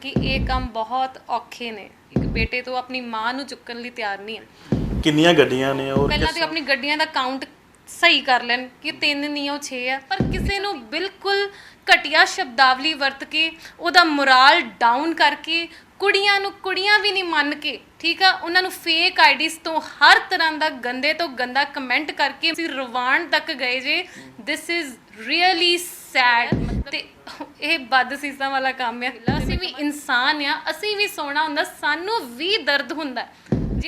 कि ये काम बहुत औखे ने। एक बेटे तो अपनी माँ ਨੂੰ ਚੁੱਕਣ ਲਈ ਤਿਆਰ ਨਹੀਂ ਹੈ। ਕਿੰਨੀਆਂ ਗੱਡੀਆਂ ਨੇ ਔਰ ਪਹਿਲਾਂ ਤੇ ਆਪਣੀ ਗੱਡੀਆਂ ਦਾ ਕਾਊਂਟ ਸਹੀ ਕਰ ਲੈਣ ਕਿ 3 ਨਹੀਂ ਉਹ 6 ਆ, ਪਰ ਕਿਸੇ ਨੂੰ ਬਿਲਕੁਲ ਘਟੀਆ ਸ਼ਬਦਾਵਲੀ ਵਰਤ ਕੇ ਉਹਦਾ ਮੋਰਲ ਡਾਊਨ ਕਰਕੇ ਕੁੜੀਆਂ ਨੂੰ ਕੁੜੀਆਂ ਵੀ ਨਹੀਂ ਮੰਨ ਕੇ, ਠੀਕ ਆ, ਉਹਨਾਂ ਨੂੰ ਫੇਕ ਆਈਡੀਜ਼ ਤੋਂ ਹਰ ਤਰ੍ਹਾਂ ਦਾ ਗੰਦੇ ਤੋਂ ਗੰਦਾ ਕਮੈਂਟ ਕਰਕੇ ਅਸੀਂ ਰਵਾਨ ਤੱਕ ਗਏ ਜੇ। ਦਿਸ ਇਜ਼ ਰੀਅਲੀ ਸੈਡ ਤੇ ਇਹ ਬਦਸੀਸਾਂ ਵਾਲਾ ਕੰਮ ਆ। ਅਸੀਂ ਵੀ ਇਨਸਾਨ ਆ, ਅਸੀਂ ਵੀ ਸੋਹਣਾ ਹੁੰਦਾ, ਸਾਨੂੰ ਵੀ ਦਰਦ ਹੁੰਦਾ।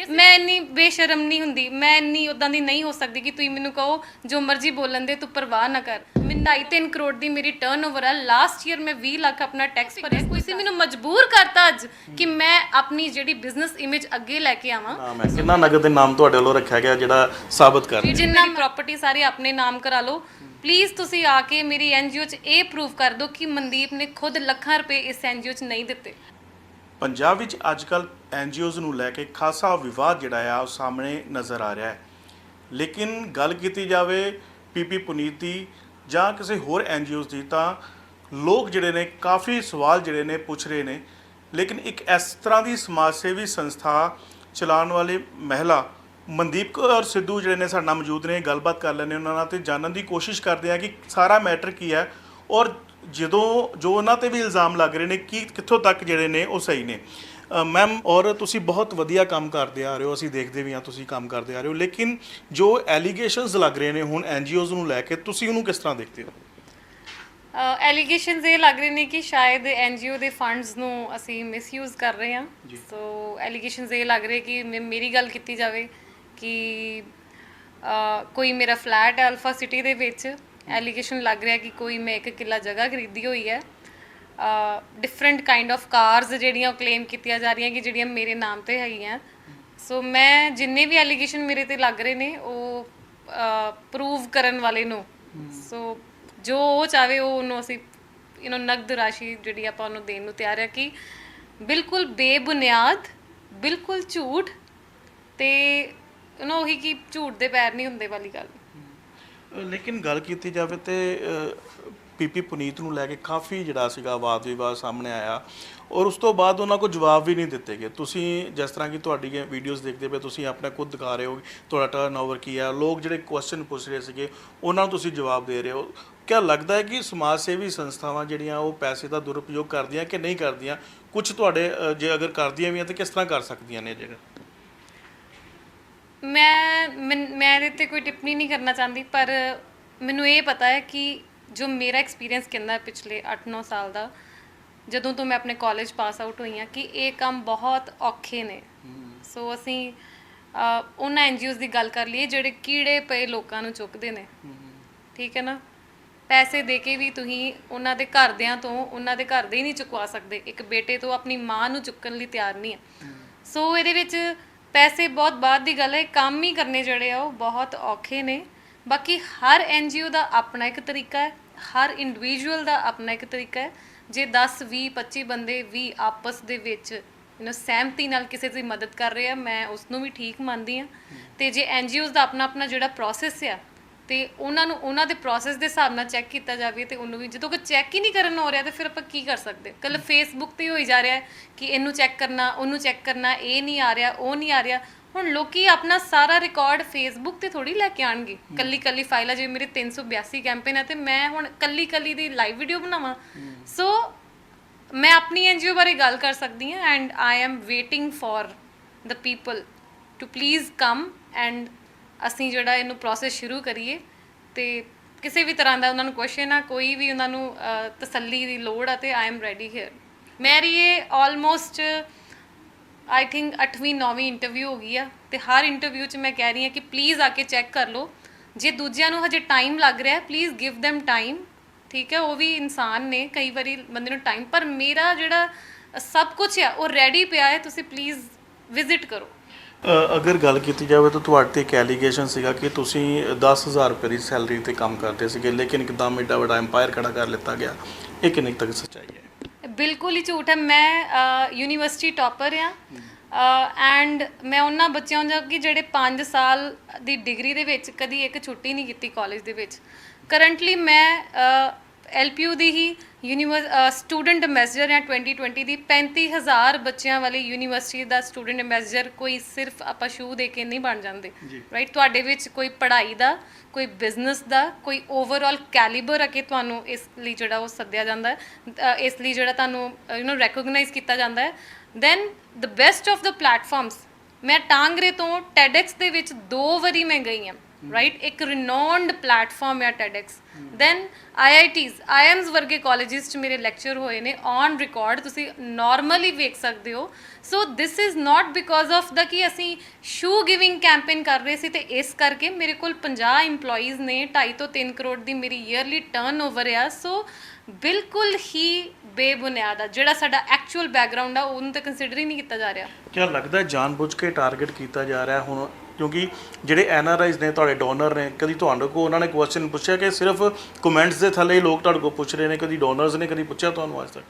ਮੈਂ ਇੰਨੀ ਬੇਸ਼ਰਮ ਨਹੀਂ ਹੁੰਦੀ, ਮੈਂ ਇੰਨੀ ਉੱਦਾਂ ਦੀ ਨਹੀਂ ਹੋ ਸਕਦੀ ਕਿ ਤੁਸੀਂ ਮੈਨੂੰ ਕਹੋ ਜੋ ਮਰਜ਼ੀ ਬੋਲਣ ਦੇ ਤੂੰ ਪਰਵਾਹ ਨਾ ਕਰ। 2.5-3 ਕਰੋੜ ਦੀ ਮੇਰੀ ਟਰਨਓਵਰ ਹੈ। ਲਾਸਟ ਈਅਰ ਮੈਂ 20 ਲੱਖ ਆਪਣਾ ਟੈਕਸ ਭਰਿਆ। ਤੁਸੀਂ ਮੈਨੂੰ ਮਜਬੂਰ ਕਰਤਾ ਅੱਜ ਕਿ ਮੈਂ ਆਪਣੀ ਜਿਹੜੀ ਬਿਜ਼ਨਸ ਇਮੇਜ ਅੱਗੇ ਲੈ ਕੇ ਆਵਾਂ। ਨਾਮ ਹੈ ਕਿੰਨਾ ਨਗਦ ਦੇ ਨਾਮ ਤੁਹਾਡੇ ਵੱਲੋਂ ਰੱਖਿਆ ਗਿਆ ਜਿਹੜਾ ਸਾਬਤ ਕਰ ਰਿਹਾ? ਜਿੰਨਾ ਪ੍ਰਾਪਰਟੀ ਸਾਰੇ ਆਪਣੇ ਨਾਮ ਕਰਾ ਲਓ। ਪਲੀਜ਼ ਤੁਸੀਂ ਆ ਕੇ ਮੇਰੀ ਐਨਜੀਓ 'ਚ ਇਹ ਪ੍ਰੂਵ ਕਰ ਦਿਓ ਕਿ ਮਨਦੀਪ ਨੇ ਖੁਦ ਲੱਖਾਂ ਰੁਪਏ ਇਸ ਐਨਜੀਓ 'ਚ ਨਹੀਂ ਦਿੱਤੇ। ਪੰਜਾਬ ਵਿੱਚ ਅੱਜ ਕੱਲ੍ਹ ਐਨਜੀਓਜ਼ ਨੂੰ ਲੈ ਕੇ ਖਾਸਾ ਵਿਵਾਦ ਜਿਹੜਾ ਆ ਉਹ ਸਾਹਮਣੇ ਨਜ਼ਰ ਆ ਰਿਹਾ ਹੈ। ਲੇਕਿਨ ਗੱਲ ਕੀਤੀ ਜਾਵੇ ਪੀਪੀ ਪੁਨੀਤ ਦੀ ਜਾਂ ਕਿਸੇ ਹੋਰ ਐਨਜੀਓਜ਼ ਦੀ ਤਾਂ ਲੋਕ ਜਿਹੜੇ ਨੇ ਕਾਫੀ ਸਵਾਲ ਜਿਹੜੇ ਨੇ ਪੁੱਛ ਰਹੇ ਨੇ। ਲੇਕਿਨ ਇੱਕ ਇਸ ਤਰ੍ਹਾਂ ਦੀ ਸਮਾਜ ਸੇਵੀ ਸੰਸਥਾ ਚਲਾਉਣ ਵਾਲੇ ਮਹਿਲਾ ਮਨਦੀਪ ਕੌਰ ਸਿੱਧੂ ਜਿਹੜੇ ਨੇ ਸਾਡੇ ਨਾਲ ਮੌਜੂਦ ਨੇ, ਗੱਲਬਾਤ ਕਰ ਲੈਂਦੇ ਉਹਨਾਂ ਨਾਲ ਤੇ ਜਾਣਨ ਦੀ ਕੋਸ਼ਿਸ਼ ਕਰਦੇ ਆ ਕਿ ਸਾਰਾ ਮੈਟਰ ਕੀ ਹੈ ਔਰ ਜਦੋਂ ਜੋ ਉਹਨਾਂ ਤੇ ਵੀ ਇਲਜ਼ਾਮ ਲੱਗ ਰਹੇ ਨੇ ਕਿ ਕਿੱਥੋਂ ਤੱਕ ਜਿਹੜੇ ਨੇ ਉਹ ਸਹੀ ਨੇ। ਮੈਮ, ਔਰ ਤੁਸੀਂ ਬਹੁਤ ਵਧੀਆ ਕੰਮ ਕਰਦੇ ਆ ਰਹੇ ਹੋ, ਅਸੀਂ ਦੇਖਦੇ ਵੀ ਹਾਂ ਤੁਸੀਂ ਕੰਮ ਕਰਦੇ ਆ ਰਹੇ ਹੋ, ਲੇਕਿਨ ਜੋ ਐਲੀਗੇਸ਼ਨਸ ਲੱਗ ਰਹੇ ਨੇ ਹੁਣ ਐਨਜੀਓਜ਼ ਨੂੰ ਲੈ ਕੇ, ਤੁਸੀਂ ਉਹਨੂੰ ਕਿਸ ਤਰ੍ਹਾਂ ਦੇਖਦੇ ਹੋ? ਐਲੀਗੇਸ਼ਨਸ ਇਹ ਲੱਗ ਰਹੇ ਨੇ ਕਿ ਸ਼ਾਇਦ ਐਨਜੀਓ ਦੇ ਫੰਡਸ ਨੂੰ ਅਸੀਂ ਮਿਸਯੂਜ਼ ਕਰ ਰਹੇ ਹਾਂ। ਸੋ ਐਲੀਗੇਸ਼ਨਸ ਇਹ ਲੱਗ ਰਹੇ ਕਿ ਮੇਰੀ ਗੱਲ ਕੀਤੀ ਜਾਵੇ ਕਿ ਕੋਈ ਮੇਰਾ ਫਲੈਟ ਹੈ ਅਲਫਾ ਸਿਟੀ ਦੇ ਵਿੱਚ। ਐਲੀਗੇਸ਼ਨ ਲੱਗ ਰਿਹਾ ਕਿ ਕੋਈ ਮੈਂ 1 ਕਿੱਲਾ ਜਗ੍ਹਾ ਖਰੀਦੀ ਹੋਈ ਹੈ। ਡਿਫਰੈਂਟ ਕਾਈਂਡ ਆਫ ਕਾਰਸ ਜਿਹੜੀਆਂ ਉਹ ਕਲੇਮ ਕੀਤੀਆਂ ਜਾ ਰਹੀਆਂ ਕਿ ਜਿਹੜੀਆਂ ਮੇਰੇ ਨਾਮ 'ਤੇ ਹੈਗੀਆਂ। ਸੋ ਮੈਂ ਜਿੰਨੇ ਵੀ ਐਲੀਗੇਸ਼ਨ ਮੇਰੇ 'ਤੇ ਲੱਗ ਰਹੇ ਨੇ ਉਹ ਪ੍ਰੂਵ ਕਰਨ ਵਾਲੇ ਨੂੰ, ਸੋ ਜੋ ਉਹ ਚਾਹਵੇ ਉਹ ਉਹਨੂੰ ਅਸੀਂ ਨਗਦ ਰਾਸ਼ੀ ਜਿਹੜੀ ਆਪਾਂ ਉਹਨੂੰ ਦੇਣ ਨੂੰ ਤਿਆਰ ਆ ਕਿ ਬਿਲਕੁਲ ਬੇਬੁਨਿਆਦ, ਬਿਲਕੁਲ ਝੂਠ ਤੇ ਉਹੀ ਕਿ ਝੂਠ ਦੇ ਪੈਰ ਨਹੀਂ ਹੁੰਦੇ ਵਾਲੀ ਗੱਲ। ਲੇਕਿਨ ਗੱਲ ਕੀਤੀ ਜਾਵੇ ਤੇ ਪੀਪੀ ਪੁਨੀਤ ਨੂੰ ਲੈ ਕੇ ਕਾਫੀ ਜਿਹੜਾ ਸੀਗਾ ਵਾਦ ਵਿਵਾਦ ਸਾਹਮਣੇ ਆਇਆ ਔਰ ਉਸ ਤੋਂ ਬਾਅਦ ਉਹਨਾਂ ਕੋਲ ਜਵਾਬ ਵੀ ਨਹੀਂ ਦਿੱਤੇ ਗਏ। ਤੁਸੀਂ ਜਿਸ ਤਰ੍ਹਾਂ ਕਿ ਤੁਹਾਡੀਆਂ ਵੀਡੀਓਜ਼ ਦੇਖਦੇ ਪਏ, ਤੁਸੀਂ ਆਪਣਾ ਖੁਦ ਦਿਖਾ ਰਹੇ ਹੋ ਤੁਹਾਡਾ ਟਰਨਓਵਰ ਕੀ ਹੈ, ਲੋਕ ਜਿਹੜੇ ਕੁਐਸਚਨ ਪੁੱਛ ਰਹੇ ਸੀਗੇ ਉਹਨਾਂ ਨੂੰ ਤੁਸੀਂ ਜਵਾਬ ਦੇ ਰਹੇ ਹੋ। ਕਿਆ ਲੱਗਦਾ ਹੈ ਕਿ ਸਮਾਜ ਸੇਵੀ ਸੰਸਥਾਵਾਂ ਜਿਹੜੀਆਂ ਉਹ ਪੈਸੇ ਦਾ ਦੁਰਉਪਯੋਗ ਕਰਦੀਆਂ ਕਿ ਨਹੀਂ ਕਰਦੀਆਂ? ਕੁਝ ਤੁਹਾਡੇ ਜੇ ਅਗਰ ਕਰਦੀਆਂ ਵੀ ਆ ਤਾਂ ਕਿਸ ਤਰ੍ਹਾਂ ਕਰ ਸਕਦੀਆਂ ਨੇ? ਜਿਹੜਾ ਮੈਂ ਇਹਦੇ 'ਤੇ ਕੋਈ ਟਿੱਪਣੀ ਨਹੀਂ ਕਰਨਾ ਚਾਹੁੰਦੀ, ਪਰ ਮੈਨੂੰ ਇਹ ਪਤਾ ਹੈ ਕਿ ਜੋ ਮੇਰਾ ਐਕਸਪੀਰੀਅੰਸ ਕਹਿੰਦਾ ਪਿਛਲੇ 8-9 ਸਾਲ ਦਾ, ਜਦੋਂ ਤੋਂ ਮੈਂ ਆਪਣੇ ਕਾਲਜ ਪਾਸ ਆਊਟ ਹੋਈ ਹਾਂ, ਕਿ ਇਹ ਕੰਮ ਬਹੁਤ ਔਖੇ ਨੇ। ਸੋ ਅਸੀਂ ਉਹਨਾਂ ਐਨਜੀਓਜ਼ ਦੀ ਗੱਲ ਕਰ ਲਈਏ ਜਿਹੜੇ ਕੀੜੇ ਪਏ ਲੋਕਾਂ ਨੂੰ ਚੁੱਕਦੇ ਨੇ, ਠੀਕ ਹੈ ਨਾ। ਪੈਸੇ ਦੇ ਕੇ ਵੀ ਤੁਸੀਂ ਉਹਨਾਂ ਦੇ ਘਰਦਿਆਂ ਤੋਂ ਉਹਨਾਂ ਦੇ ਘਰ ਦੇ ਹੀ ਨਹੀਂ ਚੁਕਵਾ ਸਕਦੇ। ਇੱਕ ਬੇਟੇ ਤੋਂ ਆਪਣੀ ਮਾਂ ਨੂੰ ਚੁੱਕਣ ਲਈ ਤਿਆਰ ਨਹੀਂ ਹੈ। ਸੋ ਇਹਦੇ ਵਿੱਚ ਪੈਸੇ ਬਹੁਤ ਬਾਅਦ ਦੀ ਗੱਲ ਹੈ, ਕੰਮ ਹੀ ਕਰਨੇ ਜਿਹੜੇ ਆ ਉਹ ਬਹੁਤ ਔਖੇ ਨੇ। ਬਾਕੀ ਹਰ ਐਨਜੀਓ ਦਾ ਆਪਣਾ ਇੱਕ ਤਰੀਕਾ ਹੈ, ਹਰ ਇੰਡੀਵਿਜੂਅਲ ਦਾ ਆਪਣਾ ਇੱਕ ਤਰੀਕਾ ਹੈ। ਜੇ 10, 20, 25 ਬੰਦੇ ਵੀ ਆਪਸ ਦੇ ਵਿੱਚ ਸਹਿਮਤੀ ਨਾਲ ਕਿਸੇ ਦੀ ਮਦਦ ਕਰ ਰਹੇ ਆ, ਮੈਂ ਉਸ ਨੂੰ ਵੀ ਠੀਕ ਮੰਨਦੀ ਹਾਂ। ਅਤੇ ਜੇ ਐਨਜੀਓਜ਼ ਦਾ ਆਪਣਾ ਆਪਣਾ ਜਿਹੜਾ ਪ੍ਰੋਸੈਸ ਆ ਅਤੇ ਉਹਨਾਂ ਨੂੰ ਉਹਨਾਂ ਦੇ ਪ੍ਰੋਸੈਸ ਦੇ ਹਿਸਾਬ ਨਾਲ ਚੈੱਕ ਕੀਤਾ ਜਾਵੇ, ਅਤੇ ਉਹਨੂੰ ਵੀ ਜਦੋਂ ਕਿ ਚੈੱਕ ਹੀ ਨਹੀਂ ਕਰਨ ਹੋ ਰਿਹਾ ਤਾਂ ਫਿਰ ਆਪਾਂ ਕੀ ਕਰ ਸਕਦੇ? ਕੱਲ੍ਹ ਫੇਸਬੁੱਕ 'ਤੇ ਹੋਈ ਜਾ ਰਿਹਾ ਕਿ ਇਹਨੂੰ ਚੈੱਕ ਕਰਨਾ, ਉਹਨੂੰ ਚੈੱਕ ਕਰਨਾ, ਇਹ ਨਹੀਂ ਆ ਰਿਹਾ, ਉਹ ਨਹੀਂ ਆ ਰਿਹਾ। ਹੁਣ ਲੋਕੀ ਆਪਣਾ ਸਾਰਾ ਰਿਕਾਰਡ ਫੇਸਬੁੱਕ 'ਤੇ ਥੋੜ੍ਹੀ ਲੈ ਕੇ ਆਉਣਗੇ। ਕੱਲੀ ਫਾਈਲ ਆ, ਜਿਵੇਂ ਮੇਰੇ 382 ਕੈਂਪੇਨ ਹੈ ਅਤੇ ਮੈਂ ਹੁਣ ਕੱਲੀ ਦੀ ਲਾਈਵ ਵੀਡੀਓ ਬਣਾਵਾਂ। ਸੋ ਮੈਂ ਆਪਣੀ ਐਨਜੀਓ ਬਾਰੇ ਗੱਲ ਕਰ ਸਕਦੀ ਹਾਂ and I am waiting for the people to please come and ਅਸੀਂ ਜਿਹੜਾ ਇਹਨੂੰ ਪ੍ਰੋਸੈਸ ਸ਼ੁਰੂ ਕਰੀਏ। ਅਤੇ ਕਿਸੇ ਵੀ ਤਰ੍ਹਾਂ ਦਾ ਉਹਨਾਂ ਨੂੰ ਕੁਐਸਚਨ ਆ, ਕੋਈ ਵੀ ਉਹਨਾਂ ਨੂੰ ਤਸੱਲੀ ਦੀ ਲੋੜ ਆ, ਅਤੇ ਆਈ ਐਮ ਰੈਡੀ ਹੇਅਰ। ਮੇਰੀ ਇਹ ਆਲਮੋਸਟ ਆਈ ਥਿੰਕ 8ਵੀਂ 9ਵੀਂ ਇੰਟਰਵਿਊ ਹੋ ਗਈ ਆ, ਅਤੇ ਹਰ ਇੰਟਰਵਿਊ 'ਚ ਮੈਂ ਕਹਿ ਰਹੀ ਹਾਂ ਕਿ ਪਲੀਜ਼ ਆ ਕੇ ਚੈੱਕ ਕਰ ਲਓ। ਜੇ ਦੂਜਿਆਂ ਨੂੰ ਹਜੇ ਟਾਈਮ ਲੱਗ ਰਿਹਾ, ਪਲੀਜ਼ ਗਿਵ ਦੈਮ ਟਾਈਮ, ਠੀਕ ਹੈ। ਉਹ ਵੀ ਇਨਸਾਨ ਨੇ, ਕਈ ਵਾਰੀ ਬੰਦੇ ਨੂੰ ਟਾਈਮ, ਪਰ ਮੇਰਾ ਜਿਹੜਾ ਸਭ ਕੁਛ ਆ ਉਹ ਰੈਡੀ ਪਿਆ ਹੈ। ਤੁਸੀਂ ਪਲੀਜ਼ ਵਿਜ਼ਿਟ ਕਰੋ। ਅਗਰ ਗੱਲ ਕੀਤੀ ਜਾਵੇ ਤਾਂ ਤੁਹਾਡੇ 'ਤੇ ਇੱਕ ਐਲੀਗੇਸ਼ਨ ਸੀਗਾ ਕਿ ਤੁਸੀਂ 10,000 ਰੁਪਏ ਦੀ ਸੈਲਰੀ 'ਤੇ ਕੰਮ ਕਰਦੇ ਸੀਗੇ, ਲੇਕਿਨ ਇੱਕਦਮ ਐਡਾ ਵੱਡਾ ਐਮਪਾਇਰ ਖੜਾ ਕਰ ਲਿੱਤਾ ਗਿਆ। ਇਹ ਕਿੰਨੀ ਤੱਕ ਸੱਚਾਈ ਹੈ? ਬਿਲਕੁਲ ਹੀ ਝੂਠ ਹੈ। ਮੈਂ ਯੂਨੀਵਰਸਿਟੀ ਟੌਪਰ ਹਾਂ ਐਂਡ ਮੈਂ ਉਹਨਾਂ ਬੱਚਿਆਂ ਦਾ ਕਿ ਜਿਹੜੇ 5 ਸਾਲ ਦੀ ਡਿਗਰੀ ਦੇ ਵਿੱਚ ਕਦੀ ਇੱਕ ਛੁੱਟੀ ਨਹੀਂ ਕੀਤੀ ਕਾਲਜ ਦੇ ਵਿੱਚ। ਕਰੰਟਲੀ ਮੈਂ LPU ਦੀ ਹੀ ਸਟੂਡੈਂਟ ਐਂਬੈਸਡਰ ਆ 2020 ਦੀ 35000 ਬੱਚਿਆਂ ਵਾਲੀ ਯੂਨੀਵਰਸਿਟੀ ਦਾ ਸਟੂਡੈਂਟ ਐਂਬੈਸਡਰ ਕੋਈ ਸਿਰਫ ਆਪਾਂ ਸ਼ੂ ਦੇ ਕੇ ਨਹੀਂ ਬਣ ਜਾਂਦੇ ਰਾਈਟ। ਤੁਹਾਡੇ ਵਿੱਚ ਕੋਈ ਪੜ੍ਹਾਈ ਦਾ, ਕੋਈ ਬਿਜ਼ਨਸ ਦਾ, ਕੋਈ ਓਵਰਆਲ ਕੈਲੀਬਰ ਅਕੇ ਤੁਹਾਨੂੰ ਇਸ ਲਈ ਜਿਹੜਾ ਉਹ ਸੱਦਿਆ ਜਾਂਦਾ ਹੈ, ਇਸ ਲਈ ਜਿਹੜਾ ਤੁਹਾਨੂੰ ਰੈਕੋਗਨਾਈਜ਼ ਕੀਤਾ ਜਾਂਦਾ ਹੈ। Then the best of the platforms, ਮੈਂ ਟਾਂਗਰੇ ਤੋਂ TEDx ਦੇ ਵਿੱਚ 2 ਵਾਰੀ ਮੈਂ ਗਈ ਹਾਂ ਰਾਈਟ। ਇੱਕ ਰਿਨੋਨਡ ਪਲੈਟਫਾਰਮ ਹੈ TEDx। ਦੈਨ IIMs ਵਰਗੇ ਕਾਲਜਿਸ 'ਚ ਮੇਰੇ ਲੈਕਚਰ ਹੋਏ ਨੇ ਔਨ ਰਿਕਾਰਡ, ਤੁਸੀਂ ਨਾਰਮਲੀ ਵੇਖ ਸਕਦੇ ਹੋ। So this is not because of the ਕਿ ਅਸੀਂ ਸ਼ੂ ਗਿਵਿੰਗ ਕੈਂਪੇਨ ਕਰ ਰਹੇ ਸੀ ਤੇ ਇਸ ਕਰਕੇ ਮੇਰੇ ਕੋਲ 50 ਇੰਪਲੋਈਜ਼ ਨੇ, 2.5 ਤੋਂ 3 ਕਰੋੜ ਦੀ ਮੇਰੀ ਈਅਰਲੀ ਟਰਨ-ਓਵਰ ਆ। ਸੋ ਬਿਲਕੁਲ ਹੀ ਬੇਬੁਨਿਆਦ ਆ, ਜਿਹੜਾ ਸਾਡਾ ਐਕਚੁਅਲ ਬੈਕਗਰਾਉਂਡ ਆ ਉਹਨੂੰ ਤਾਂ ਕੰਸੀਡਰ ਹੀ ਨਹੀਂ ਕੀਤਾ ਜਾ ਰਿਹਾ। ਕੀ ਲੱਗਦਾ ਜਾਣਬੁੱਝ ਕੇ ਟਾਰਗੇਟ ਕੀਤਾ ਜਾ ਰਿਹਾ ਹੁਣ, ਕਿਉਂਕਿ ਜਿਹੜੇ NRIs ਨੇ ਤੁਹਾਡੇ ਡੋਨਰ ਨੇ, ਕਦੀ ਤੁਹਾਡੇ ਕੋਲ ਉਹਨਾਂ ਨੇ ਕੁਐਸਚਨ ਪੁੱਛਿਆ ਕਿ ਸਿਰਫ ਕਮੈਂਟਸ ਦੇ ਥੱਲੇ ਹੀ ਲੋਕ ਤੁਹਾਡੇ ਕੋਲ ਪੁੱਛ ਰਹੇ ਨੇ, ਕਦੀ ਡੋਨਰਸ ਨੇ ਕਦੀ ਪੁੱਛਿਆ ਤੁਹਾਨੂੰ ਅੱਜ ਤੱਕ?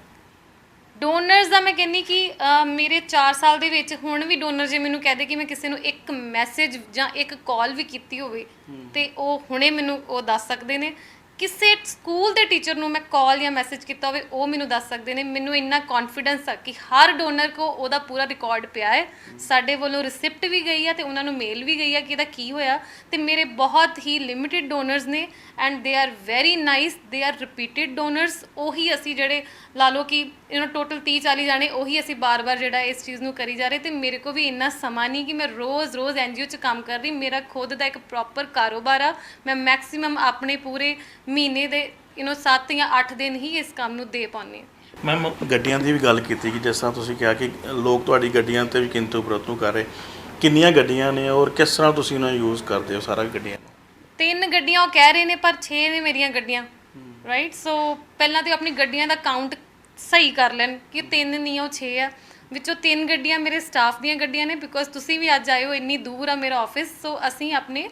ਡੋਨਰਸ ਦਾ ਮੈਂ ਕਹਿੰਦੀ ਕਿ ਮੇਰੇ 4 ਸਾਲ ਦੇ ਵਿੱਚ ਹੁਣ ਵੀ ਡੋਨਰ ਜੇ ਮੈਨੂੰ ਕਹਿ ਦੇ ਕਿ ਮੈਂ ਕਿਸੇ ਨੂੰ ਇੱਕ ਮੈਸੇਜ ਜਾਂ ਇੱਕ ਕਾਲ ਵੀ ਕੀਤੀ ਹੋਵੇ ਤੇ ਉਹ ਹੁਣੇ ਮੈਨੂੰ ਉਹ ਦੱਸ ਸਕਦੇ ਨੇ। ਕਿਸੇ ਸਕੂਲ ਦੇ ਟੀਚਰ ਨੂੰ ਮੈਂ ਕਾਲ ਜਾਂ ਮੈਸੇਜ ਕੀਤਾ ਹੋਵੇ ਉਹ ਮੈਨੂੰ ਦੱਸ ਸਕਦੇ ਨੇ। ਮੈਨੂੰ ਇੰਨਾ ਕੌਨਫੀਡੈਂਸ ਆ ਕਿ ਹਰ ਡੋਨਰ ਕੋ ਉਹਦਾ ਪੂਰਾ ਰਿਕਾਰਡ ਪਿਆ ਹੈ, ਸਾਡੇ ਵੱਲੋਂ ਰਿਸਿਪਟ ਵੀ ਗਈ ਆ ਤੇ ਉਹਨਾਂ ਨੂੰ ਮੇਲ ਵੀ ਗਈ ਆ ਕਿ ਇਹਦਾ ਕੀ ਹੋਇਆ। ਤੇ ਮੇਰੇ ਬਹੁਤ ਹੀ ਲਿਮਿਟਿਡ ਡੋਨਰਸ ਨੇ and they are very nice, they are repeated donors. ਉਹੀ ਅਸੀਂ ਜਿਹੜੇ ਲਾ ਲਓ ਕਿ ਟੋਟਲ 30-40 ਜਾਣੇ ਉਹੀ ਅਸੀਂ ਬਾਰ-ਬਾਰ ਜਿਹੜਾ ਇਸ ਚੀਜ਼ ਨੂੰ ਕਰੀ ਜਾ ਰਹੇ। ਤੇ ਮੇਰੇ ਕੋ ਵੀ ਇੰਨਾ ਸਮਾਂ ਨਹੀਂ ਕਿ ਮੈਂ ਰੋਜ਼ NGO 'ਚ ਕੰਮ ਕਰ ਰਹੀ। ਮੇਰਾ ਖੁਦ ਦਾ ਇੱਕ ਪ੍ਰੋਪਰ ਕਾਰੋਬਾਰ ਆ। ਮੈਂ ਮੈਕਸਿਮਮ ਆਪਣੇ ਪੂਰੇ ਮਹੀਨੇ ਦੇ 7 ਜਾਂ 8 ਦਿਨ ਹੀ ਇਸ ਕੰਮ ਨੂੰ ਦੇ ਪਾਉਂਦੀ ਹਾਂ। ਮੈਮ ਗੱਡੀਆਂ ਦੀ ਵੀ ਗੱਲ ਕੀਤੀ ਕਿ ਜਿਸ ਤਰ੍ਹਾਂ ਤੁਸੀਂ ਕਿਹਾ ਕਿ ਲੋਕ ਤੁਹਾਡੀ ਗੱਡੀਆਂ 'ਤੇ ਵੀ ਕਿੰਤੂ ਪ੍ਰੰਤੂ ਕਰ ਰਹੇ, ਕਿੰਨੀਆਂ ਗੱਡੀਆਂ ਨੇ ਔਰ ਕਿਸ ਤਰ੍ਹਾਂ ਤੁਸੀਂ ਉਹਨਾਂ ਨੂੰ ਯੂਜ਼ ਕਰਦੇ ਹੋ ਸਾਰਾ ਗੱਡੀਆਂ ਨੂੰ? 3 ਗੱਡੀਆਂ ਉਹ ਕਹਿ ਰਹੇ ਨੇ ਪਰ 6 ਨੇ ਮੇਰੀਆਂ ਗੱਡੀਆਂ ਰਾਈਟ। ਸੋ ਪਹਿਲਾਂ ਤਾਂ ਆਪਣੀ ਗੱਡੀਆਂ ਦਾ ਕਾਊਂਟ ਸਹੀ ਕਰ ਲੈਣ ਕਿ 3 ਨਹੀਂ ਉਹ 6 ਆ। ਵਿੱਚੋਂ 3 ਗੱਡੀਆਂ ਮੇਰੇ ਸਟਾਫ ਦੀਆਂ ਗੱਡੀਆਂ ਨੇ ਬਿਕੋਜ਼ ਤੁਸੀਂ ਵੀ ਅੱਜ ਆਏ ਹੋ, ਇੰਨੀ ਦੂਰ ਆ ਮੇਰਾ ਆਫਿਸ। ਸੋ ਅਸੀਂ ਆਪਣੇ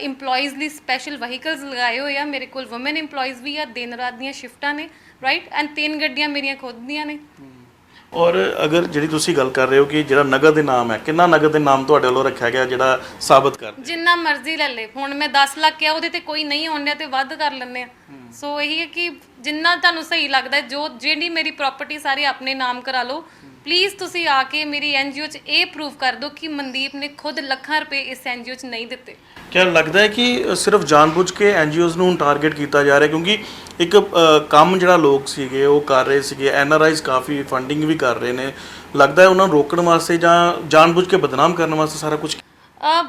ਇੰਪਲੋਈਜ਼ ਲਈ ਸਪੈਸ਼ਲ ਵਹੀਕਲਸ ਲਗਾਏ ਹੋਏ ਆ। ਮੇਰੇ ਕੋਲ ਵੂਮਨ ਇੰਪਲੋਈਜ਼ ਵੀ ਆ, ਦਿਨ ਰਾਤ ਦੀਆਂ ਸ਼ਿਫਟਾਂ ਨੇ ਰਾਈਟ। ਐਂਡ 3 ਗੱਡੀਆਂ ਮੇਰੀਆਂ ਖੁਦ ਦੀਆਂ ਨੇ। ਔਰ ਅਗਰ ਜਿਹੜੀ ਤੁਸੀਂ ਗੱਲ ਕਰ ਰਹੇ ਹੋ ਕਿ ਜਿਹੜਾ ਨਗਦ ਇਨਾਮ ਹੈ, ਕਿੰਨਾ ਨਗਦ ਇਨਾਮ ਤੁਹਾਡੇ ਵੱਲੋਂ ਰੱਖਿਆ ਗਿਆ ਜਿਹੜਾ ਸਾਬਤ ਕਰ? ਜਿੰਨਾ ਮਰਜ਼ੀ ਲੈ ਲੈ। ਹੁਣ ਮੈਂ 10 ਲੱਖ ਕਿਹਾ, ਉਹਦੇ ਤੇ ਕੋਈ ਨਹੀਂ ਆਉਣ ਡਿਆ ਤੇ ਵੱਧ ਕਰ ਲੈਂਦੇ ਆ। ਸੋ ਇਹੀ ਹੈ ਕਿ ਜਿੰਨਾ ਤੁਹਾਨੂੰ ਸਹੀ ਲੱਗਦਾ, ਜਿਹੜੀ ਮੇਰੀ ਪ੍ਰਾਪਰਟੀ ਸਾਰੀ ਆਪਣੇ ਨਾਮ ਕਰਾ ਲਓ। ਪਲੀਜ਼ ਤੁਸੀਂ ਆ ਕੇ ਮੇਰੀ NGO 'ਚ ਇਹ ਪ੍ਰੂਵ ਕਰ ਦਿਓ ਕਿ ਮਨਦੀਪ ਨੇ ਖੁਦ ਲੱਖਾਂ ਰੁਪਏ ਇਸ NGO 'ਚ ਨਹੀਂ ਦਿੱਤੇ। ਕਿਆ ਲੱਗਦਾ ਹੈ ਕਿ ਸਿਰਫ ਜਾਣਬੁੱਝ ਕੇ NGOs ਨੂੰ ਟਾਰਗੇਟ ਕੀਤਾ ਜਾ ਰਿਹਾ? ਕਿਉਂਕਿ ਇੱਕ ਕੰਮ ਜਿਹੜਾ ਲੋਕ ਸੀਗੇ ਉਹ ਕਰ ਰਹੇ ਸੀਗੇ, NRIs ਕਾਫੀ ਫੰਡਿੰਗ ਵੀ ਕਰ ਰਹੇ ਨੇ, ਲੱਗਦਾ ਹੈ ਉਹਨਾਂ ਨੂੰ ਰੋਕਣ ਵਾਸਤੇ ਜਾਂ ਜਾਣਬੁੱਝ ਕੇ ਬਦਨਾਮ ਕਰਨ ਵਾਸਤੇ ਸਾਰਾ ਕੁਝ?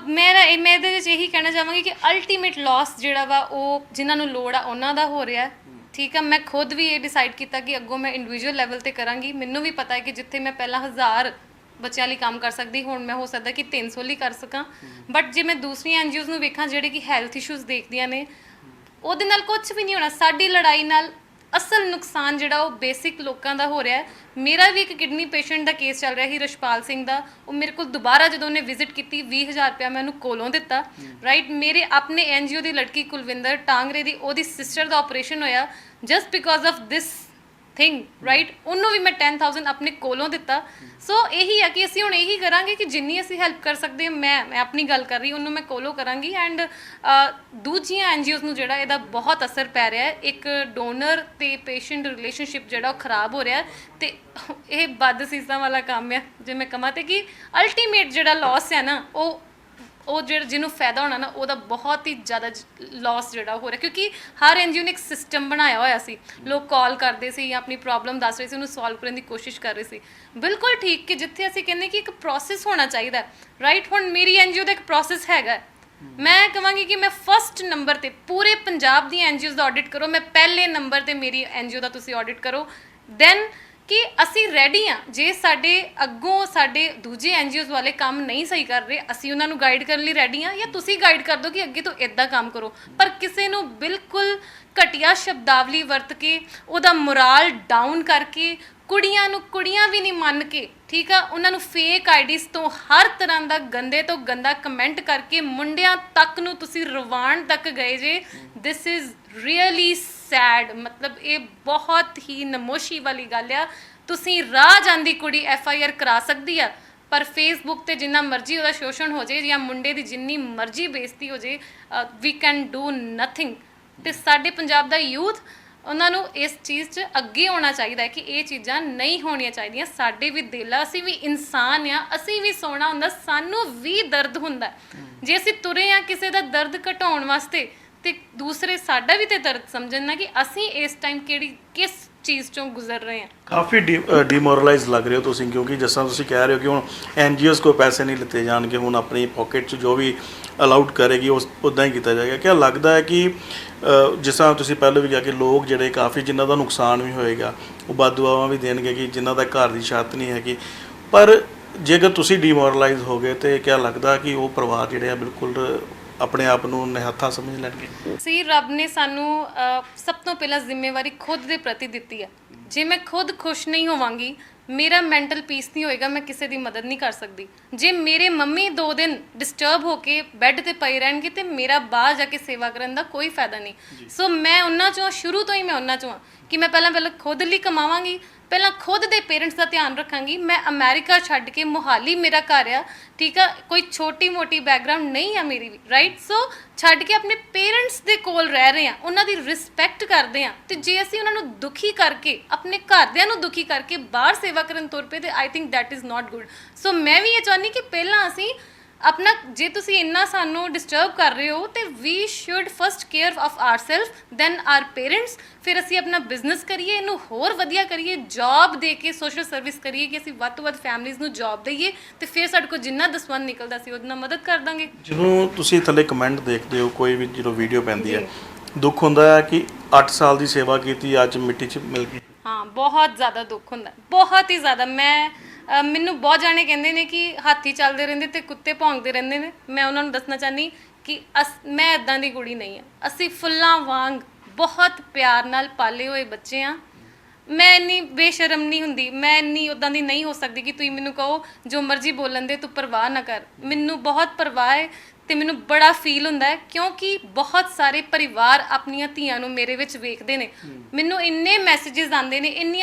ਮੈਂ ਇਹਦੇ ਵਿੱਚ ਇਹੀ ਕਹਿਣਾ ਚਾਹਾਂਗੀ ਕਿ ਅਲਟੀਮੇਟ ਲਾਸ ਜਿਹੜਾ ਵਾ ਉਹ ਜਿਨ੍ਹਾਂ ਨੂੰ ਲੋੜ ਆ ਉਹਨਾਂ ਦਾ ਹੋ ਰਿਹਾ। ਠੀਕ ਆ, ਮੈਂ ਖੁਦ ਵੀ ਇਹ ਡਿਸਾਈਡ ਕੀਤਾ ਕਿ ਅੱਗੋਂ ਮੈਂ ਇੰਡੀਵਿਜੂਅਲ ਲੈਵਲ 'ਤੇ ਕਰਾਂਗੀ। ਮੈਨੂੰ ਵੀ ਪਤਾ ਹੈ ਕਿ ਜਿੱਥੇ ਮੈਂ ਪਹਿਲਾਂ 1000 ਬੱਚਿਆਂ ਲਈ ਕੰਮ ਕਰ ਸਕਦੀ, ਹੁਣ ਮੈਂ ਹੋ ਸਕਦਾ ਕਿ 300 ਲਈ ਕਰ ਸਕਾਂ। ਬਟ ਜੇ ਮੈਂ ਦੂਸਰੀਆਂ NGOs ਨੂੰ ਵੇਖਾਂ ਜਿਹੜੇ ਕਿ ਹੈਲਥ ਇਸ਼ੂਜ਼ ਦੇਖਦੀਆਂ ਨੇ, ਉਹਦੇ ਨਾਲ ਕੁਝ ਵੀ ਨਹੀਂ ਹੋਣਾ। ਸਾਡੀ ਲੜਾਈ ਨਾਲ ਅਸਲ ਨੁਕਸਾਨ ਜਿਹੜਾ ਉਹ ਬੇਸਿਕ ਲੋਕਾਂ ਦਾ ਹੋ ਰਿਹਾ ਹੈ। ਮੇਰਾ ਵੀ ਇੱਕ ਕਿਡਨੀ ਪੇਸ਼ੈਂਟ ਦਾ ਕੇਸ ਚੱਲ ਰਿਹਾ ਸੀ, ਰਸ਼ਪਾਲ ਸਿੰਘ ਦਾ। ਉਹ ਮੇਰੇ ਕੋਲ ਦੁਬਾਰਾ ਜਦੋਂ ਉਹਨੇ ਵਿਜ਼ਿਟ ਕੀਤੀ 20000 ਰੁਪਇਆ ਮੈਂ ਉਹਨੂੰ ਕੋਲੋਂ ਦਿੱਤਾ ਰਾਈਟ। ਮੇਰੇ ਆਪਣੇ NGO ਦੀ ਲੜਕੀ ਕੁਲਵਿੰਦਰ ਟਾਂਗਰੇ ਦੀ, ਉਹਦੀ ਸਿਸਟਰ ਦਾ ਆਪਰੇਸ਼ਨ ਹੋਇਆ just because of this thing right. ਉਹਨੂੰ ਵੀ ਮੈਂ 10,000 ਆਪਣੇ ਕੋਲੋਂ ਦਿੱਤਾ। ਸੋ ਇਹੀ ਹੈ ਕਿ ਅਸੀਂ ਹੁਣ ਇਹੀ ਕਰਾਂਗੇ ਕਿ ਜਿੰਨੀ ਅਸੀਂ ਹੈਲਪ ਕਰ ਸਕਦੇ ਹਾਂ, ਮੈਂ ਆਪਣੀ ਗੱਲ ਕਰ ਰਹੀ, ਉਹਨੂੰ ਮੈਂ ਕੋਲੋਂ ਕਰਾਂਗੀ। ਐਂਡ ਦੂਜੀਆਂ NGOs ਨੂੰ ਜਿਹੜਾ ਇਹਦਾ ਬਹੁਤ ਅਸਰ ਪੈ ਰਿਹਾ ਹੈ। ਇੱਕ ਡੋਨਰ ਤੇ ਪੇਸ਼ੈਂਟ ਰਿਲੇਸ਼ਨਸ਼ਿਪ ਜਿਹੜਾ ਉਹ ਖਰਾਬ ਹੋ ਰਿਹਾ ਤੇ ਇਹ ਬਦਸੀਸਾਂ ਵਾਲਾ ਕੰਮ ਆ ਜੇ ਮੈਂ ਕਹਾਂ ਤੇ ਕਿ ਅਲਟੀਮੇਟ ਜਿਹੜਾ ਲਾਸ ਹੈ ਨਾ ਉਹ ਜਿਹੜਾ ਜਿਹਨੂੰ ਫਾਇਦਾ ਹੋਣਾ ਨਾ ਉਹਦਾ ਬਹੁਤ ਹੀ ਜ਼ਿਆਦਾ ਲਾਸ ਜਿਹੜਾ ਹੋ ਰਿਹਾ। ਕਿਉਂਕਿ ਹਰ NGO ਨੇ ਇੱਕ ਸਿਸਟਮ ਬਣਾਇਆ ਹੋਇਆ ਸੀ। ਲੋਕ ਕਾਲ ਕਰਦੇ ਸੀ ਜਾਂ ਆਪਣੀ ਪ੍ਰੋਬਲਮ ਦੱਸ ਰਹੇ ਸੀ, ਉਹਨੂੰ ਸੋਲਵ ਕਰਨ ਦੀ ਕੋਸ਼ਿਸ਼ ਕਰ ਰਹੇ ਸੀ। ਬਿਲਕੁਲ ਠੀਕ ਕਿ ਜਿੱਥੇ ਅਸੀਂ ਕਹਿੰਦੇ ਕਿ ਇੱਕ ਪ੍ਰੋਸੈਸ ਹੋਣਾ ਚਾਹੀਦਾ ਰਾਈਟ। ਹੁਣ ਮੇਰੀ NGO ਦਾ ਇੱਕ ਪ੍ਰੋਸੈਸ ਹੈਗਾ। ਮੈਂ ਕਹਾਂਗੀ ਕਿ ਮੈਂ ਫਸਟ ਨੰਬਰ ਤੇ ਪੂਰੇ ਪੰਜਾਬ ਦੀਆਂ NGOs ਦਾ ਆਡਿਟ ਕਰੋ, ਮੈਂ ਪਹਿਲੇ ਨੰਬਰ ਤੇ ਮੇਰੀ NGO ਦਾ ਤੁਸੀਂ ਆਡਿਟ ਕਰੋ। ਦੈਨ ਕਿ ਅਸੀਂ ਰੈਡੀ ਹਾਂ। ਜੇ ਸਾਡੇ ਅੱਗੋਂ ਸਾਡੇ ਦੂਜੇ NGOs ਵਾਲੇ ਕੰਮ ਨਹੀਂ ਸਹੀ ਕਰ ਰਹੇ, ਅਸੀਂ ਉਹਨਾਂ ਨੂੰ ਗਾਈਡ ਕਰਨ ਲਈ ਰੈਡੀ ਹਾਂ, ਜਾਂ ਤੁਸੀਂ ਗਾਈਡ ਕਰ ਦਿਓ ਕਿ ਅੱਗੇ ਤੋਂ ਇੱਦਾਂ ਕੰਮ ਕਰੋ। ਪਰ ਕਿਸੇ ਨੂੰ ਬਿਲਕੁਲ ਘਟੀਆ ਸ਼ਬਦਾਵਲੀ ਵਰਤ ਕੇ, ਉਹਦਾ ਮੋਰਾਲ ਡਾਊਨ ਕਰਕੇ, ਕੁੜੀਆਂ ਨੂੰ ਕੁੜੀਆਂ ਵੀ ਨਹੀਂ ਮੰਨ ਕੇ, ਠੀਕ ਆ, ਉਹਨਾਂ ਨੂੰ ਫੇਕ ਆਈਡੀਜ਼ ਤੋਂ ਹਰ ਤਰ੍ਹਾਂ ਦਾ ਗੰਦੇ ਤੋਂ ਗੰਦਾ ਕਮੈਂਟ ਕਰਕੇ ਮੁੰਡਿਆਂ ਤੱਕ ਨੂੰ ਤੁਸੀਂ ਰਵਾਨ ਤੱਕ ਗਏ ਜੇ। This is really sad. ਮਤਲਬ ਇਹ ਬਹੁਤ ਹੀ ਨਮੋਸ਼ੀ ਵਾਲੀ ਗੱਲ ਆ। ਤੁਸੀਂ ਰਾਹ ਜਾਂਦੀ ਕੁੜੀ FIR ਕਰਾ ਸਕਦੀ ਆ, ਪਰ ਫੇਸਬੁੱਕ ਤੇ ਜਿੰਨਾ ਮਰਜ਼ੀ ਉਹਦਾ ਸ਼ੋਸ਼ਣ ਹੋ ਜਾਏ ਜਾਂ ਮੁੰਡੇ ਦੀ ਜਿੰਨੀ ਮਰਜ਼ੀ ਬੇਇੱਜ਼ਤੀ ਹੋ ਜਾਏ, ਵੀ ਕੈਨ ਡੂ ਨਥਿੰਗ। ਤੇ ਸਾਡੇ ਪੰਜਾਬ ਦਾ ਯੂਥ ਉਹਨਾਂ ਨੂੰ ਇਸ ਚੀਜ਼ 'ਚ ਅੱਗੇ ਆਉਣਾ ਚਾਹੀਦਾ ਹੈ ਕਿ ਇਹ ਚੀਜ਼ਾਂ ਨਹੀਂ ਹੋਣੀਆਂ ਚਾਹੀਦੀਆਂ। ਸਾਡੇ ਵੀ ਦਿਲ ਆ, ਅਸੀਂ ਵੀ ਇਨਸਾਨ ਆ, ਅਸੀਂ ਵੀ ਸੋਹਣਾ ਹੁੰਦਾ, ਸਾਨੂੰ ਵੀ ਦਰਦ ਹੁੰਦਾ ਹੈ। ਜੇ ਅਸੀਂ ਤੁਰੇ ਆ ਕਿਸੇ ਦਾ ਦਰਦ ਘਟਾਉਣ ਵਾਸਤੇ ਤੇ ਦੂਸਰੇ ਸਾਡਾ ਵੀ ਤੇ ਦਰਦ ਸਮਝਣ ਨਾ ਕਿ ਅਸੀਂ ਇਸ ਟਾਈਮ ਕਿਸ ਚੀਜ਼ ਚੋਂ ਗੁਜ਼ਰ ਰਹੇ ਹਾਂ। ਕਾਫੀ ਡੀਮੋਰਲਾਈਜ਼ ਲੱਗ ਰਹੇ ਹੋ ਤੁਸੀਂ, ਕਿਉਂਕਿ ਜਿਸ ਤਰ੍ਹਾਂ ਤੁਸੀਂ ਕਹਿ ਰਹੇ ਹੋ ਕਿ ਹੁਣ ਐਨਜੀਓਜ਼ ਕੋਲ ਪੈਸੇ ਨਹੀਂ ਲਿੱਤੇ ਜਾਣਗੇ, ਹੁਣ ਆਪਣੀ ਪਾਕਟ 'ਚ ਜੋ ਵੀ ਅਲਾਉਡ ਕਰੇਗੀ ਉਸ ਉੱਦਾਂ ਹੀ ਕੀਤਾ ਜਾਏਗਾ। ਕਿਆ ਲੱਗਦਾ ਹੈ ਕਿ ਜਿਸ ਤਰ੍ਹਾਂ ਤੁਸੀਂ ਪਹਿਲਾਂ ਵੀ ਕਿਹਾ ਕਿ ਲੋਕ ਜਿਹੜੇ ਕਾਫੀ ਜਿਨ੍ਹਾਂ ਦਾ ਨੁਕਸਾਨ ਵੀ ਹੋਏਗਾ ਉਹ ਬਦਦੁਆਵਾਂ ਵੀ ਦੇਣਗੇ ਕਿ ਜਿਨ੍ਹਾਂ ਦਾ ਘਰ ਦੀ ਛੱਤ ਨਹੀਂ ਹੈਗੀ, ਪਰ ਜੇਕਰ ਤੁਸੀਂ ਡੀਮੋਰਲਾਈਜ਼ ਹੋ ਗਏ ਤੇ ਕਿਆ ਲੱਗਦਾ ਕਿ ਉਹ ਪਰਿਵਾਰ ਜਿਹੜੇ ਆ ਬਿਲਕੁਲ ਆਪਣੇ ਆਪ ਨੂੰ ਨਿਹੱਥਾ ਸਮਝ ਲੈਣਗੇ? ਸੀ ਰੱਬ ਨੇ ਸਾਨੂੰ ਸਭ ਤੋਂ ਪਹਿਲਾਂ ਜ਼ਿੰਮੇਵਾਰੀ ਖੁਦ ਦੇ ਪ੍ਰਤੀ ਦਿੱਤੀ ਹੈ। ਜੇ ਮੈਂ ਖੁਦ ਖੁਸ਼ ਨਹੀਂ ਹੋਵਾਂਗੀ, ਮੇਰਾ ਮੈਂਟਲ ਪੀਸ ਨਹੀਂ ਹੋਏਗਾ, ਮੈਂ ਕਿਸੇ ਦੀ ਮਦਦ ਨਹੀਂ ਕਰ ਸਕਦੀ। ਜੇ ਮੇਰੇ ਮੰਮੀ 2 ਦਿਨ ਡਿਸਟਰਬ ਹੋ ਕੇ ਬੈੱਡ ਤੇ ਪਈ ਰਹਿਣਗੇ ਤੇ ਮੇਰਾ ਬਾਹਰ ਜਾ ਕੇ ਸੇਵਾ ਕਰਨ ਦਾ ਕੋਈ ਫਾਇਦਾ ਨਹੀਂ। ਸੋ ਮੈਂ ਉਹਨਾਂ ਚੋਂ ਸ਼ੁਰੂ ਤੋਂ ਹੀ ਮੈਂ ਉਹਨਾਂ ਚੋਂ ਕਿ ਮੈਂ ਪਹਿਲਾਂ ਖੁਦ ਲਈ ਕਮਾਵਾਂਗੀ, ਪਹਿਲਾਂ ਖੁਦ ਦੇ ਪੇਰੈਂਟਸ ਦਾ ਧਿਆਨ ਰੱਖਾਂਗੀ। ਮੈਂ ਅਮਰੀਕਾ ਛੱਡ ਕੇ ਮੋਹਾਲੀ ਮੇਰਾ ਘਰ ਆ, ਠੀਕ ਆ, ਕੋਈ ਛੋਟੀ ਮੋਟੀ ਬੈਕਗ੍ਰਾਉਂਡ ਨਹੀਂ ਆ ਮੇਰੀ ਵੀ, ਰਾਈਟ। ਸੋ ਛੱਡ ਕੇ ਆਪਣੇ ਪੇਰੈਂਟਸ ਦੇ ਕੋਲ ਰਹਿ ਰਹੇ ਆ, ਉਹਨਾਂ ਦੀ ਰਿਸਪੈਕਟ ਕਰਦੇ ਆ, ਤੇ ਜੇ ਅਸੀਂ ਉਹਨਾਂ ਨੂੰ ਦੁਖੀ ਕਰਕੇ, ਆਪਣੇ ਘਰਦਿਆਂ ਨੂੰ ਦੁਖੀ ਕਰਕੇ ਬਾਹਰ ਸੇਵਾ ਕਰਨ ਤੁਰ ਪਏ ਤੇ I think that is not good. So ਮੈਂ ਵੀ ਇਹ ਚਾਹੁੰਦੀ ਕਿ ਪਹਿਲਾਂ ਅਸੀਂ ਆਪਣਾ, ਜੇ ਤੁਸੀਂ ਇੰਨਾ ਸਾਨੂੰ ਡਿਸਟਰਬ ਕਰ ਰਹੇ ਹੋ ਤੇ we should first care of ourself than our parents. ਫਿਰ ਅਸੀਂ ਆਪਣਾ ਬਿਜ਼ਨਸ ਕਰੀਏ, ਇਹਨੂੰ ਹੋਰ ਵਧੀਆ ਕਰੀਏ, ਜੌਬ ਦੇ ਕੇ ਸੋਸ਼ਲ ਸਰਵਿਸ ਕਰੀਏ ਕਿ ਅਸੀਂ ਵੱਧ ਤੋਂ ਵੱਧ ਫੈਮਲੀਜ਼ ਨੂੰ ਜੌਬ ਦਈਏ, ਤੇ ਫਿਰ ਸਾਡੇ ਕੋਲ ਜਿੰਨਾ ਦਸਵੰਧ ਨਿਕਲਦਾ ਸੀ ਉਹਦੇ ਨਾਲ ਮਦਦ ਕਰ ਦਾਂਗੇ। ਜਦੋਂ ਤੁਸੀਂ ਥੱਲੇ ਕਮੈਂਟ ਦੇਖਦੇ ਹੋ, ਕੋਈ ਵੀ ਜਦੋਂ ਵੀਡੀਓ ਪੈਂਦੀ ਹੈ, ਦੁੱਖ ਹੁੰਦਾ ਹੈ ਕਿ 8 ਸਾਲ ਦੀ ਸੇਵਾ ਕੀਤੀ ਅੱਜ ਮਿੱਟੀ 'ਚ ਮਿਲ ਗਈ। ਹਾਂ, ਬਹੁਤ ਜ਼ਿਆਦਾ ਦੁੱਖ ਹੁੰਦਾ, ਬਹੁਤ ਹੀ ਜ਼ਿਆਦਾ। ਮੈਨੂੰ ਬਹੁਤ ਜਾਣੇ ਕਹਿੰਦੇ ਨੇ ਕਿ ਹਾਥੀ ਚੱਲਦੇ ਰਹਿੰਦੇ ਤੇ ਕੁੱਤੇ ਭੌਂਕਦੇ ਰਹਿੰਦੇ ਨੇ। ਮੈਂ ਉਹਨਾਂ ਨੂੰ ਦੱਸਣਾ ਚਾਹੁੰਦੀ ਕਿ ਮੈਂ ਇੱਦਾਂ ਦੀ ਕੁੜੀ ਨਹੀਂ ਹਾਂ। ਅਸੀਂ ਫੁੱਲਾਂ ਵਾਂਗ ਬਹੁਤ ਪਿਆਰ ਨਾਲ ਪਾਲੇ ਹੋਏ ਬੱਚੇ ਹਾਂ। ਮੈਂ ਇੰਨੀ ਬੇਸ਼ਰਮ ਨਹੀਂ ਹੁੰਦੀ, ਮੈਂ ਇੰਨੀ ਉੱਦਾਂ ਦੀ ਨਹੀਂ ਹੋ ਸਕਦੀ ਕਿ ਤੁਸੀਂ ਮੈਨੂੰ ਕਹੋ ਜੋ ਮਰਜ਼ੀ ਬੋਲਣ ਦੇ ਤੂੰ ਪਰਵਾਹ ਨਾ ਕਰ। ਮੈਨੂੰ ਬਹੁਤ ਪਰਵਾਹ ਹੈ ਤੇ ਮੈਨੂੰ ਬੜਾ ਫੀਲ ਹੁੰਦਾ ਹੈ, ਕਿਉਂਕਿ ਬਹੁਤ ਸਾਰੇ ਪਰਿਵਾਰ ਆਪਣੀਆਂ ਧੀਆਂ ਨੂੰ ਮੇਰੇ ਵਿੱਚ ਵੇਖਦੇ ਨੇ। ਮੈਨੂੰ ਇੰਨੇ ਮੈਸੇजेस ਆਉਂਦੇ ਨੇ,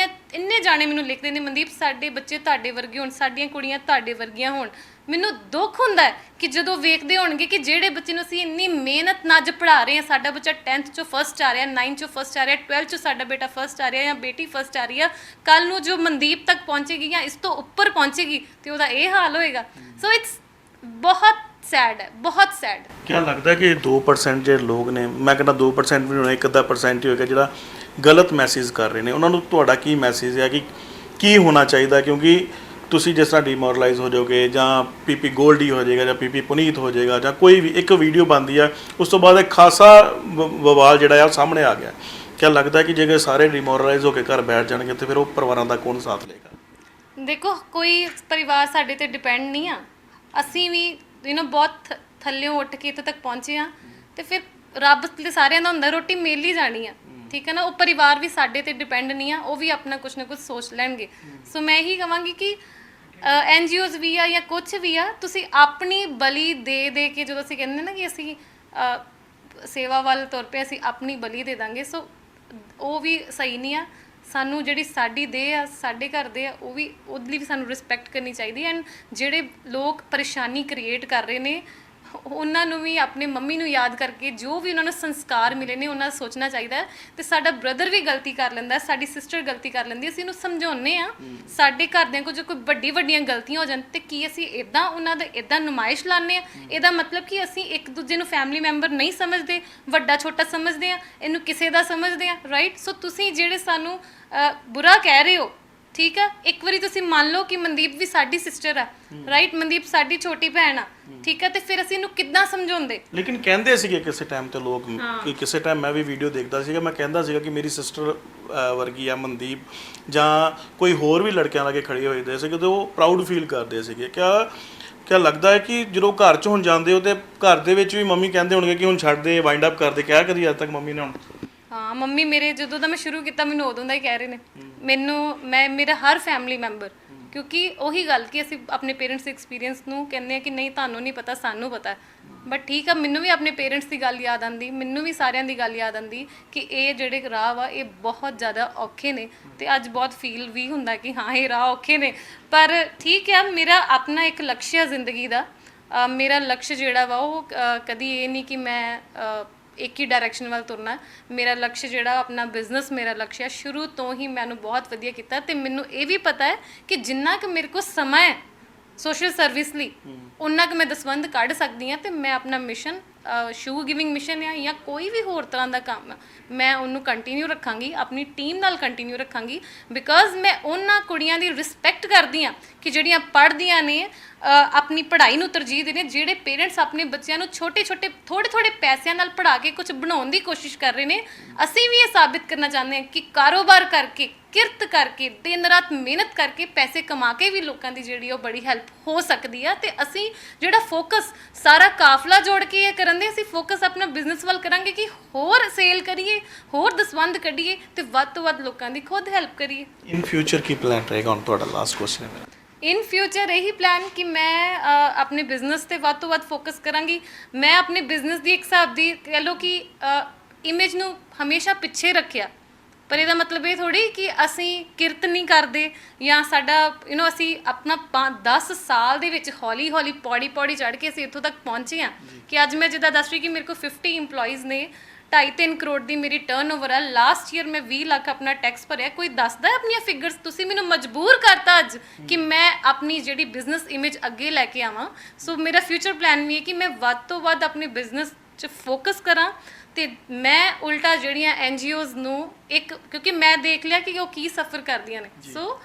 ਇੰਨੇ ਜਾਣੇ ਮੈਨੂੰ ਲਿਖਦੇ ਨੇ, ਮਨਦੀਪ ਸਾਡੇ ਬੱਚੇ ਤੁਹਾਡੇ ਵਰਗੇ ਹੋਣ, ਸਾਡੀਆਂ ਕੁੜੀਆਂ ਤੁਹਾਡੇ ਵਰਗੀਆਂ ਹੋਣ। ਮੈਨੂੰ ਦੁੱਖ ਹੁੰਦਾ ਹੈ ਕਿ ਜਦੋਂ ਵੇਖਦੇ ਹੋਣਗੇ ਕਿ ਜਿਹੜੇ ਬੱਚੇ ਨੂੰ ਅਸੀਂ ਇੰਨੀ ਮਿਹਨਤ ਨਾਲ ਅੱਜ ਪੜ੍ਹਾ ਰਹੇ ਹਾਂ, ਸਾਡਾ ਬੱਚਾ 10th 'ਚੋਂ ਫਸਟ ਆ ਰਿਹਾ, 9th 'ਚੋਂ ਫਸਟ ਆ ਰਿਹਾ, 12th 'ਚੋਂ ਸਾਡਾ ਬੇਟਾ ਫਸਟ ਆ ਰਿਹਾ ਜਾਂ ਬੇਟੀ ਫਸਟ ਆ ਰਹੀ ਆ, ਕੱਲ ਨੂੰ ਜੋ ਮਨਦੀਪ ਤੱਕ ਪਹੁੰਚੇਗੀ ਜਾਂ ਇਸ ਤੋਂ ਉੱਪਰ ਪਹੁੰਚੇਗੀ ਤੇ ਉਹਦਾ ਇਹ ਹਾਲ ਹੋਏਗਾ। ਸੋ ਇਟਸ ਬਹੁਤ ਸੈਡ ਹੈ, ਬਹੁਤ ਸੈਡ। ਕਿਆ ਲੱਗਦਾ ਕਿ 2% ਜਿਹੜੇ ਲੋਕ ਨੇ, ਮੈਂ ਕਹਿੰਦਾ 2% ਵੀ ਹੋਣਾ, 1% ਹੀ ਹੋਏਗਾ ਜਿਹੜਾ ਗਲਤ ਮੈਸੇਜ ਕਰ ਰਹੇ ਨੇ, ਉਹਨਾਂ ਨੂੰ ਤੁਹਾਡਾ ਕੀ ਮੈਸੇਜ ਹੈ ਕਿ ਕੀ ਹੋਣਾ ਚਾਹੀਦਾ? ਕਿਉਂਕਿ ਤੁਸੀਂ ਜਿਸ ਤਰ੍ਹਾਂ ਡੀਮੋਰਲਾਈਜ਼ ਹੋ ਜਾਓਗੇ ਜਾਂ ਪੀਪੀ ਗੋਲਡੀ ਹੋ ਜਾਏਗਾ ਜਾਂ ਪੀਪੀ ਪੁਨੀਤ ਹੋ ਜਾਏਗਾ ਜਾਂ ਕੋਈ ਵੀ ਇੱਕ ਵੀਡੀਓ ਬਣਦੀ ਆ, ਉਸ ਤੋਂ ਬਾਅਦ ਇੱਕ ਖਾਸਾ ਬਵਾਲ ਜਿਹੜਾ ਆ ਸਾਹਮਣੇ ਆ ਗਿਆ। ਕਿਆ ਲੱਗਦਾ ਕਿ ਜੇਕਰ ਸਾਰੇ ਡੀਮੋਰਲਾਈਜ਼ ਹੋ ਕੇ ਘਰ ਬੈਠ ਜਾਣਗੇ ਤੇ ਫਿਰ ਉਹ ਪਰਿਵਾਰਾਂ ਦਾ ਕੌਣ ਸਾਥ ਲਏਗਾ? ਦੇਖੋ, ਕੋਈ ਪਰਿਵਾਰ ਸਾਡੇ ਤੇ ਡਿਪੈਂਡ ਨਹੀਂ ਆ। ਅਸੀਂ ਵੀ ਬਹੁਤ ਥੱਲਿਓਂ ਉੱਠ ਕੇ ਇੱਥੇ ਤੱਕ ਪਹੁੰਚੇ ਆ, ਤੇ ਫਿਰ ਰੱਬ ਤੇ ਸਾਰਿਆਂ ਦਾ ਹੁੰਦਾ, ਰੋਟੀ ਮਿਲ ਹੀ ਜਾਣੀ ਆ, ਠੀਕ ਹੈ ਨਾ। ਉਹ ਪਰਿਵਾਰ ਵੀ ਸਾਡੇ ਤੇ ਡਿਪੈਂਡ ਨਹੀਂ ਆ, ਉਹ ਵੀ ਆਪਣਾ ਕੁਛ ਨਾ ਕੁਛ ਸੋਚ ਲੈਣਗੇ। ਸੋ ਮੈਂ ਇਹੀ ਕਹਾਂਗੀ ਕਿ NGOs ਵੀ ਆ ਜਾਂ ਕੁਛ ਵੀ ਆ, ਤੁਸੀਂ ਆਪਣੀ ਬਲੀ ਦੇ ਕੇ, ਜਦੋਂ ਅਸੀਂ ਕਹਿੰਦੇ ਨਾ ਕਿ ਅਸੀਂ ਸੇਵਾ ਵੱਲ ਤੁਰ ਪਏ, ਅਸੀਂ ਆਪਣੀ ਬਲੀ ਦੇ ਦਾਂਗੇ, ਸੋ ਉਹ ਵੀ ਸਹੀ ਨਹੀਂ ਆ। ਸਾਨੂੰ ਜਿਹੜੀ ਸਾਡੀ ਦੇਹ ਆ, ਸਾਡੇ ਘਰ ਦੇ ਆ, ਉਹ ਵੀ ਉਹਦੇ ਲਈ ਵੀ ਸਾਨੂੰ ਰਿਸਪੈਕਟ ਕਰਨੀ ਚਾਹੀਦੀ। ਐਂਡ ਜਿਹੜੇ ਲੋਕ ਪਰੇਸ਼ਾਨੀ ਕ੍ਰੀਏਟ ਕਰ ਰਹੇ ਨੇ, ਉਹਨਾਂ ਨੂੰ ਵੀ ਆਪਣੇ ਮੰਮੀ ਨੂੰ ਯਾਦ ਕਰਕੇ ਜੋ ਵੀ ਉਹਨਾਂ ਨੂੰ ਸੰਸਕਾਰ ਮਿਲੇ ਨੇ ਉਹਨਾਂ ਦਾ ਸੋਚਣਾ ਚਾਹੀਦਾ ਹੈ। ਤੇ ਸਾਡਾ ਬ੍ਰਦਰ ਵੀ ਗਲਤੀ ਕਰ ਲੈਂਦਾ, ਸਾਡੀ ਸਿਸਟਰ ਗਲਤੀ ਕਰ ਲੈਂਦੀ, ਅਸੀਂ ਉਹਨੂੰ ਸਮਝਾਉਂਦੇ ਆ। ਸਾਡੇ ਘਰਦਿਆਂ ਕੋਲ ਜੋ ਕੋਈ ਵੱਡੀਆਂ ਗਲਤੀਆਂ ਹੋ ਜਾਣ ਤੇ ਕੀ ਅਸੀਂ ਇੱਦਾਂ ਉਹਨਾਂ ਦਾ ਇੱਦਾਂ ਨੁਮਾਇਸ਼ ਲਾਉਂਦੇ ਆ? ਇਹਦਾ ਮਤਲਬ ਕਿ ਅਸੀਂ ਇੱਕ ਦੂਜੇ ਨੂੰ ਫੈਮਿਲੀ ਮੈਂਬਰ ਨਹੀਂ ਸਮਝਦੇ, ਵੱਡਾ ਛੋਟਾ ਸਮਝਦੇ ਆ, ਇਹਨੂੰ ਕਿਸੇ ਦਾ ਸਮਝਦੇ ਆ, ਰਾਈਟ। ਸੋ ਤੁਸੀਂ ਜਿਹੜੇ ਸਾਨੂੰ ਬੁਰਾ ਕਹਿ ਰਹੇ ਹੋ, ਠੀਕ ਆ, ਇੱਕ ਵਾਰੀ ਤੁਸੀਂ ਮੰਨ ਲਓ ਕਿ ਮਨਦੀਪ ਵੀ ਸਾਡੀ ਸਿਸਟਰ ਆ, ਰਾਈਟ, ਮਨਦੀਪ ਸਾਡੀ ਛੋਟੀ ਭੈਣ ਆ, ਠੀਕ ਆ, ਤੇ ਫਿਰ ਅਸੀਂ ਇਹਨੂੰ ਕਿੱਦਾਂ ਸਮਝਾਉਂਦੇ? ਲੇਕਿਨ ਕਹਿੰਦੇ ਸੀਗੇ ਕਿਸੇ ਟਾਈਮ ਤੇ ਲੋਕ ਕਿ ਕਿਸੇ ਟਾਈਮ ਮੈਂ ਵੀ ਵੀਡੀਓ ਦੇਖਦਾ ਸੀਗਾ, ਮੈਂ ਕਹਿੰਦਾ ਸੀਗਾ ਕਿ ਮੇਰੀ ਸਿਸਟਰ ਵਰਗੀ ਆ ਮਨਦੀਪ, ਜਾਂ ਕੋਈ ਹੋਰ ਵੀ ਲੜਕਿਆਂ ਲਾਗੇ ਖੜੇ ਹੋਏ ਸੀਗੇ ਤੇ ਉਹ ਪ੍ਰਾਊਡ ਫੀਲ ਕਰਦੇ ਸੀਗੇ। ਕਿਆ ਲੱਗਦਾ ਹੈ ਕਿ ਜਦੋਂ ਘਰ 'ਚ ਹੁਣ ਜਾਂਦੇ ਹੋ ਤੇ ਘਰ ਦੇ ਵਿੱਚ ਵੀ ਮੰਮੀ ਕਹਿੰਦੇ ਹੋਣਗੇ ਕਿ ਹੁਣ ਛੱਡ ਦੇ, ਵਾਈਂਡ ਅਪ ਕਰਦੇ, ਕਿਹਾ ਕਦੀ ਅੱਜ ਤੱਕ ਮੰਮੀ ਨੇ? ਹੁਣ ਹਾਂ, ਮੰਮੀ ਮੇਰੇ ਜਦੋਂ ਦਾ ਮੈਂ ਸ਼ੁਰੂ ਕੀਤਾ ਮੈਨੂੰ ਉਦੋਂ ਦਾ ਹੀ ਕਹਿ ਰਹੇ ਨੇ। ਮੇਰਾ ਹਰ ਫੈਮਿਲੀ ਮੈਂਬਰ, ਕਿਉਂਕਿ ਉਹੀ ਗੱਲ ਕਿ ਅਸੀਂ ਆਪਣੇ ਪੇਰੈਂਟਸ ਦੇ ਐਕਸਪੀਰੀਅੰਸ ਨੂੰ ਕਹਿੰਦੇ ਆ ਕਿ ਨਹੀਂ ਤੁਹਾਨੂੰ ਨਹੀਂ ਪਤਾ, ਸਾਨੂੰ ਪਤਾ। ਬਟ ਠੀਕ ਆ, ਮੈਨੂੰ ਵੀ ਆਪਣੇ ਪੇਰੈਂਟਸ ਦੀ ਗੱਲ ਯਾਦ ਆਉਂਦੀ, ਮੈਨੂੰ ਵੀ ਸਾਰਿਆਂ ਦੀ ਗੱਲ ਯਾਦ ਆਉਂਦੀ ਕਿ ਇਹ ਜਿਹੜੇ ਰਾਹ ਵਾ ਇਹ ਬਹੁਤ ਜ਼ਿਆਦਾ ਔਖੇ ਨੇ, ਤੇ ਅੱਜ ਬਹੁਤ ਫੀਲ ਵੀ ਹੁੰਦਾ ਕਿ ਹਾਂ ਇਹ ਰਾਹ ਔਖੇ ਨੇ। ਪਰ ਠੀਕ ਆ, ਮੇਰਾ ਆਪਣਾ ਇੱਕ ਲਕਸ਼ ਹੈ ਜ਼ਿੰਦਗੀ ਦਾ। ਮੇਰਾ ਲਕਸ਼ ਜਿਹੜਾ ਵਾ ਉਹ ਕਦੀ ਇਹ ਨਹੀਂ ਕਿ ਮੈਂ ਇੱਕ ਹੀ ਡਾਇਰੈਕਸ਼ਨ ਵੱਲ ਤੁਰਨਾ। ਮੇਰਾ ਲਕਸ਼ ਜਿਹੜਾ ਆਪਣਾ ਬਿਜ਼ਨਸ ਮੇਰਾ ਲਕਸ਼ ਹੈ, ਸ਼ੁਰੂ ਤੋਂ ਹੀ ਮੈਨੂੰ ਬਹੁਤ ਵਧੀਆ ਕੀਤਾ ਤੇ ਮੈਨੂੰ ਇਹ ਵੀ ਪਤਾ ਹੈ ਕਿ ਜਿੰਨਾ ਕੁ ਮੇਰੇ ਕੋਲ ਸਮਾਂ ਹੈ ਸੋਸ਼ਲ ਸਰਵਿਸ ਲਈ ਉਨਾ ਕੁ ਮੈਂ ਦਸਵੰਧ ਕੱਢ ਸਕਦੀ ਹਾਂ ਤੇ ਮੈਂ ਆਪਣਾ ਮਿਸ਼ਨ ਸ਼ੂ ਗਿਵਿੰਗ ਮਿਸ਼ਨ ਆ ਜਾਂ ਕੋਈ ਵੀ ਹੋਰ ਤਰ੍ਹਾਂ ਦਾ ਕੰਮ ਆ, ਮੈਂ ਉਹਨੂੰ ਕੰਟੀਨਿਊ ਰੱਖਾਂਗੀ, ਆਪਣੀ ਟੀਮ ਨਾਲ ਕੰਟੀਨਿਊ ਰੱਖਾਂਗੀ ਬਿਕਾਜ਼ ਮੈਂ ਉਹਨਾਂ ਕੁੜੀਆਂ ਦੀ ਰਿਸਪੈਕਟ ਕਰਦੀ ਹਾਂ ਕਿ ਜਿਹੜੀਆਂ ਪੜ੍ਹਦੀਆਂ ਨੇ, ਆਪਣੀ ਪੜ੍ਹਾਈ ਨੂੰ ਤਰਜੀਹ ਦਿੰਦੇ, ਜਿਹੜੇ ਪੇਰੈਂਟਸ ਆਪਣੇ ਬੱਚਿਆਂ ਨੂੰ ਛੋਟੇ-ਛੋਟੇ ਥੋੜ੍ਹੇ ਪੈਸਿਆਂ ਨਾਲ ਪੜ੍ਹਾ ਕੇ ਕੁਝ ਬਣਾਉਣ ਦੀ ਕੋਸ਼ਿਸ਼ ਕਰ ਰਹੇ ਨੇ। ਅਸੀਂ ਵੀ ਇਹ ਸਾਬਿਤ ਕਰਨਾ ਚਾਹੁੰਦੇ ਹਾਂ ਕਿ ਕਾਰੋਬਾਰ ਕਰਕੇ, ਕਿਰਤ ਕਰਕੇ, ਦਿਨ ਰਾਤ ਮਿਹਨਤ ਕਰਕੇ ਪੈਸੇ ਕਮਾ ਕੇ ਵੀ ਲੋਕਾਂ ਦੀ ਜਿਹੜੀ ਉਹ ਬੜੀ ਹੈਲਪ ਹੋ ਸਕਦੀ ਆ। ਤੇ ਅਸੀਂ ਜਿਹੜਾ ਫੋਕਸ ਸਾਰਾ ਕਾਫਲਾ ਜੋੜ ਕੇ ਇਹ ਕਰਨ ਦੇ, ਅਸੀਂ ਫੋਕਸ ਆਪਣਾ ਬਿਜ਼ਨਸ ਵੱਲ ਕਰਾਂਗੇ ਕਿ ਹੋਰ ਸੇਲ ਕਰੀਏ, ਹੋਰ ਦਸਵੰਧ ਕੱਢੀਏ ਤੇ ਵੱਧ ਤੋਂ ਵੱਧ ਲੋਕਾਂ ਦੀ ਖੁਦ ਹੈਲਪ ਕਰੀਏ। ਇਨ ਫਿਊਚਰ ਕੀ ਪਲਾਨ ਰਹੇਗਾ? ਹੁਣ ਤੁਹਾਡਾ ਲਾਸਟ ਕੁਐਸਚਨ ਹੈ ਮੇਰਾ। ਇਨ ਫਿਊਚਰ ਇਹੀ ਪਲਾਨ ਕਿ ਮੈਂ ਆਪਣੇ ਬਿਜ਼ਨਸ ਤੇ ਵੱਧ ਤੋਂ ਵੱਧ ਫੋਕਸ ਕਰਾਂਗੀ। ਮੈਂ ਆਪਣੇ ਬਿਜ਼ਨਸ ਦੀ ਇੱਕ ਹਿਸਾਬ ਦੀ ਕਹਿ ਲਓ ਕਿ ਇਮੇਜ ਨੂੰ ਹਮੇਸ਼ਾ ਪਿੱਛੇ ਰੱਖਿਆ, ਪਰ ਇਹਦਾ ਮਤਲਬ ਇਹ ਥੋੜੀ ਕਿ ਅਸੀਂ ਕਿਰਤ ਨਹੀਂ ਕਰਦੇ ਜਾਂ ਸਾਡਾ ਅਸੀਂ ਆਪਣਾ 10 ਸਾਲ ਦੇ ਵਿੱਚ ਹੌਲੀ ਹੌਲੀ ਪੌੜੀ ਚੜ੍ਹ ਕੇ ਅਸੀਂ ਇੱਥੋਂ ਤੱਕ ਪਹੁੰਚੇ ਹਾਂ ਕਿ ਅੱਜ ਮੈਂ ਜਿੱਦਾਂ ਦੱਸ ਰਹੀ ਕਿ ਮੇਰੇ ਕੋਲ 50 EMPLOYEES ਨੇ, 2.5-3 ਕਰੋੜ ਦੀ ਮੇਰੀ ਟਰਨਓਵਰ ਹੈ। ਲਾਸਟ ਈਅਰ ਮੈਂ 20 ਲੱਖ ਆਪਣਾ ਟੈਕਸ ਭਰਿਆ। ਕੋਈ ਦੱਸਦਾ ਆਪਣੀਆਂ ਫਿਗਰਸ? ਤੁਸੀਂ ਮੈਨੂੰ ਮਜਬੂਰ ਕਰਤਾ ਅੱਜ ਕਿ ਮੈਂ ਆਪਣੀ ਜਿਹੜੀ ਬਿਜ਼ਨਸ ਇਮੇਜ ਅੱਗੇ ਲੈ ਕੇ ਆਵਾਂ। ਸੋ ਮੇਰਾ ਫਿਊਚਰ ਪਲਾਨ ਵੀ ਹੈ ਕਿ ਮੈਂ ਵੱਧ ਤੋਂ ਵੱਧ ਆਪਣੇ ਬਿਜ਼ਨਸ 'ਚ ਫੋਕਸ ਕਰਾਂ ਤੇ ਮੈਂ ਉਲਟਾ ਜਿਹੜੀਆਂ NGOs ਨੂੰ ਕਿਉਂਕਿ ਮੈਂ ਦੇਖ ਲਿਆ ਕਿ ਉਹ ਕੀ ਸਫਰ ਕਰਦੀਆਂ ਨੇ। So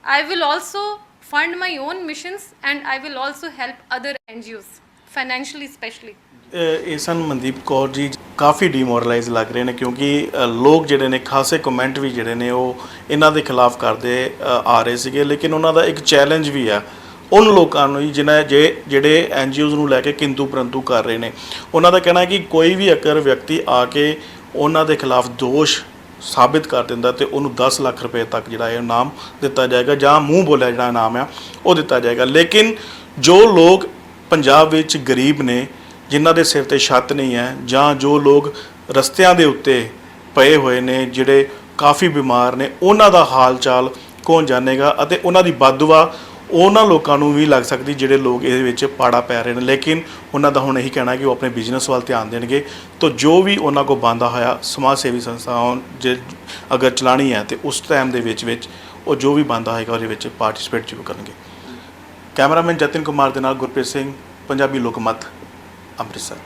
I will also fund my own missions and I will also help other NGOs financially specially. ਇਹ ਸਨ ਮਨਦੀਪ ਕੌਰ ਜੀ, ਕਾਫੀ ਡੀਮੋਰਲਾਈਜ਼ ਲੱਗ ਰਹੇ ਨੇ ਕਿਉਂਕਿ ਲੋਕ ਜਿਹੜੇ ਨੇ ਖਾਸੇ ਕਮੈਂਟ ਵੀ ਜਿਹੜੇ ਨੇ ਉਹ ਇਹਨਾਂ ਦੇ ਖਿਲਾਫ ਕਰਦੇ ਆ ਰਹੇ ਸੀਗੇ। ਲੇਕਿਨ ਉਹਨਾਂ ਦਾ ਇੱਕ ਚੈਲੰਜ ਵੀ ਆ ਉਨ ਲੋਕਾਂ ਨੂੰ ਜਿਹੜੇ NGOs ਨੂੰ ਲੈ ਕੇ ਕਿੰਤੂ ਪਰੰਤੂ ਕਰ ਰਹੇ ਨੇ। ਉਹਨਾਂ ਦਾ ਕਹਿਣਾ ਹੈ ਕਿ ਕੋਈ ਵੀ ਅਗਰ ਵਿਅਕਤੀ ਆ ਕੇ ਉਹਨਾਂ ਦੇ ਖਿਲਾਫ ਦੋਸ਼ ਸਾਬਿਤ ਕਰ ਦਿੰਦਾ ਤੇ ਉਹਨੂੰ 10 ਲੱਖ ਰੁਪਏ ਤੱਕ ਜਿਹੜਾ ਇਹ ਇਨਾਮ ਦਿੱਤਾ ਜਾਏਗਾ ਜਾਂ ਮੂੰਹ ਬੋਲਿਆ ਜਿਹੜਾ ਇਨਾਮ ਆ ਉਹ ਦਿੱਤਾ ਜਾਏਗਾ। ਲੇਕਿਨ ਜੋ ਲੋਕ ਪੰਜਾਬ ਵਿੱਚ ਗਰੀਬ ਨੇ, ਜਿਨ੍ਹਾਂ ਦੇ ਸਿਰ ਤੇ ਛੱਤ ਨਹੀਂ ਹੈ, ਜਾਂ ਜੋ ਲੋਕ ਰਸਤਿਆਂ ਦੇ ਉੱਤੇ ਪਏ ਹੋਏ ਨੇ, ਜਿਹੜੇ ਕਾਫੀ ਬਿਮਾਰ ਨੇ, ਉਹਨਾਂ ਦਾ ਹਾਲ ਚਾਲ ਕੌਣ ਜਾਣੇਗਾ ਅਤੇ ਉਹਨਾਂ ਦੀ ਬਦਦੁਆ ਉਹਨਾਂ ਲੋਕਾਂ ਨੂੰ ਵੀ ਲੱਗ ਸਕਦੀ ਜਿਹੜੇ ਲੋਕ ਇਹਦੇ ਵਿੱਚ ਪਾੜਾ ਪੈ ਰਹੇ ਨੇ। ਲੇਕਿਨ ਉਹਨਾਂ ਦਾ ਹੁਣ ਇਹੀ ਕਹਿਣਾ ਕਿ ਉਹ ਆਪਣੇ ਬਿਜ਼ਨਸ ਵੱਲ ਧਿਆਨ ਦੇਣਗੇ। ਤਾਂ ਜੋ ਵੀ ਉਹਨਾਂ ਕੋਲ ਬਣਦਾ ਹੋਇਆ ਸਮਾਜ ਸੇਵੀ ਸੰਸਥਾਵਾਂ ਜੇ ਅਗਰ ਚਲਾਉਣੀ ਹੈ ਤੇ ਉਸ ਟਾਈਮ ਦੇ ਵਿੱਚ ਉਹ ਜੋ ਵੀ ਬਣਦਾ ਹੋਏਗਾ ਉਹਦੇ ਵਿੱਚ ਪਾਰਟਿਸਿਪੇਟ ਜ਼ਰੂਰ ਕਰਨਗੇ। ਕੈਮਰਾਮੈਨ ਜਤਿਨ ਕੁਮਾਰ ਦੇ ਨਾਲ ਗੁਰਪ੍ਰੀਤ ਸਿੰਘ, ਪੰਜਾਬੀ ਲੋਕਮਤ, ਅੰਮ੍ਰਿਤਸਰ।